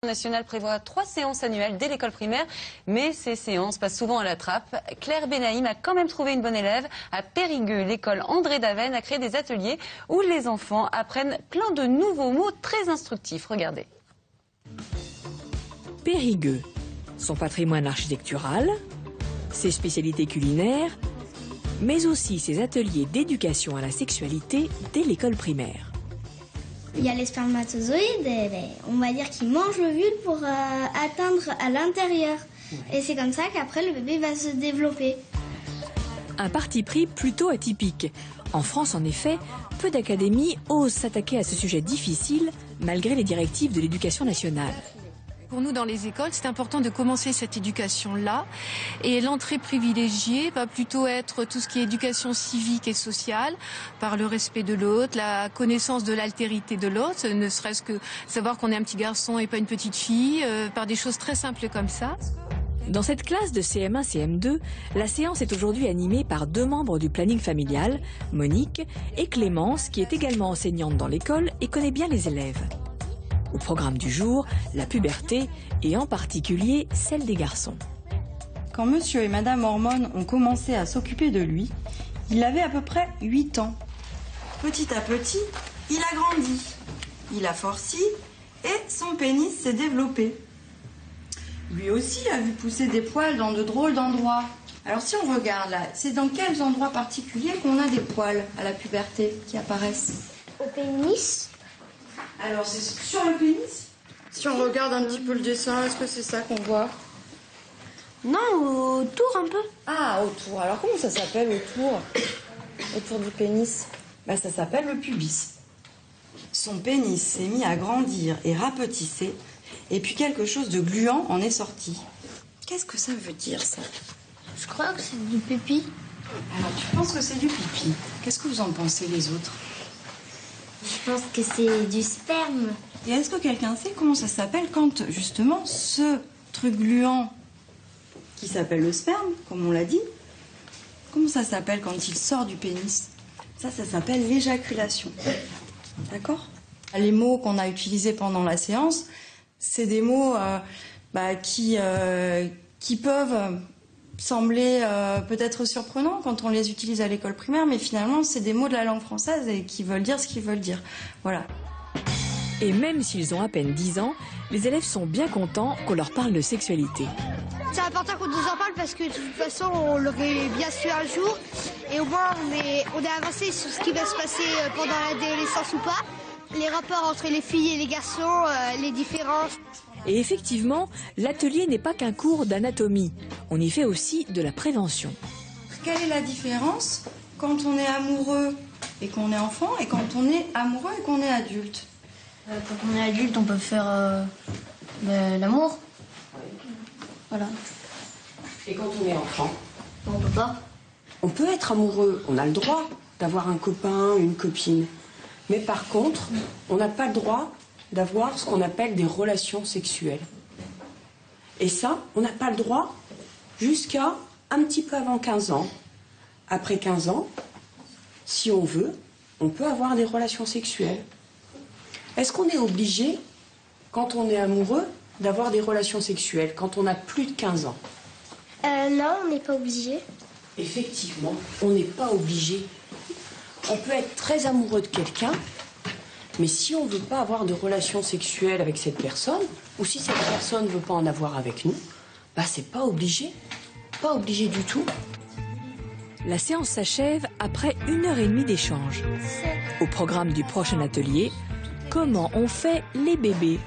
National prévoit 3 séances annuelles dès l'école primaire, mais ces séances passent souvent à la trappe. Claire Benaïm a quand même trouvé une bonne élève. À Périgueux, l'école André Daven a créé des ateliers où les enfants apprennent plein de nouveaux mots très instructifs. Regardez. Périgueux, son patrimoine architectural, ses spécialités culinaires, mais aussi ses ateliers d'éducation à la sexualité dès l'école primaire. Il y a les spermatozoïdes, on va dire qu'ils mangent l'ovule pour atteindre à l'intérieur. Et c'est comme ça qu'après le bébé va se développer. Un parti pris plutôt atypique. En France, en effet, peu d'académies osent s'attaquer à ce sujet difficile, malgré les directives de l'éducation nationale. Pour nous, dans les écoles, c'est important de commencer cette éducation-là. Et l'entrée privilégiée va plutôt être tout ce qui est éducation civique et sociale, par le respect de l'autre, la connaissance de l'altérité de l'autre, ne serait-ce que savoir qu'on est un petit garçon et pas une petite fille, par des choses très simples comme ça. Dans cette classe de CM1, CM2, la séance est aujourd'hui animée par 2 membres du planning familial, Monique et Clémence, qui est également enseignante dans l'école et connaît bien les élèves. Au programme du jour, la puberté et en particulier celle des garçons. Quand monsieur et madame Hormone ont commencé à s'occuper de lui, il avait à peu près 8 ans. Petit à petit, il a grandi, il a forci et son pénis s'est développé. Lui aussi a vu pousser des poils dans de drôles d'endroits. Alors si on regarde là, c'est dans quels endroits particuliers qu'on a des poils à la puberté qui apparaissent? Au pénis. Alors c'est sur le pénis? Si on regarde un petit peu le dessin, est-ce que c'est ça qu'on voit? Non, autour un peu. Ah, autour. Alors comment ça s'appelle autour? Autour du pénis? Bah, ça s'appelle le pubis. Son pénis s'est mis à grandir et rapetisser, et puis quelque chose de gluant en est sorti. Qu'est-ce que ça veut dire ça? Je crois que c'est du pipi. Alors tu penses que c'est du pipi. Qu'est-ce que vous en pensez les autres? Je pense que c'est du sperme. Et est-ce que quelqu'un sait comment ça s'appelle quand, justement, ce truc gluant qui s'appelle le sperme, comme on l'a dit, comment ça s'appelle quand il sort du pénis? Ça s'appelle l'éjaculation. D'accord? Les mots qu'on a utilisés pendant la séance, c'est des mots qui peuvent sembler peut-être surprenants quand on les utilise à l'école primaire, mais finalement, c'est des mots de la langue française et qui veulent dire ce qu'ils veulent dire. Voilà. Et même s'ils ont à peine 10 ans, les élèves sont bien contents qu'on leur parle de sexualité. C'est important qu'on nous en parle parce que de toute façon, on l'aurait bien su un jour. Et au moins, on est avancé sur ce qui va se passer pendant l'adolescence ou pas. Les rapports entre les filles et les garçons, les différences. Et effectivement, l'atelier n'est pas qu'un cours d'anatomie. On y fait aussi de la prévention. Quelle est la différence quand on est amoureux et qu'on est enfant et quand on est amoureux et qu'on est adulte? Quand on est adulte, on peut faire l'amour. Voilà. Et quand on est enfant? On peut pas. On peut être amoureux, on a le droit d'avoir un copain, une copine. Mais par contre, on n'a pas le droit d'avoir ce qu'on appelle des relations sexuelles. Et ça, on n'a pas le droit jusqu'à un petit peu avant 15 ans. Après 15 ans, si on veut, on peut avoir des relations sexuelles. Est-ce qu'on est obligé, quand on est amoureux, d'avoir des relations sexuelles, quand on a plus de 15 ans? Non, on n'est pas obligé. Effectivement, on n'est pas obligé. On peut être très amoureux de quelqu'un, mais si on ne veut pas avoir de relations sexuelles avec cette personne, ou si cette personne ne veut pas en avoir avec nous, bah c'est pas obligé. Pas obligé du tout. La séance s'achève après 1h30 d'échange. Au programme du prochain atelier, comment on fait les bébés?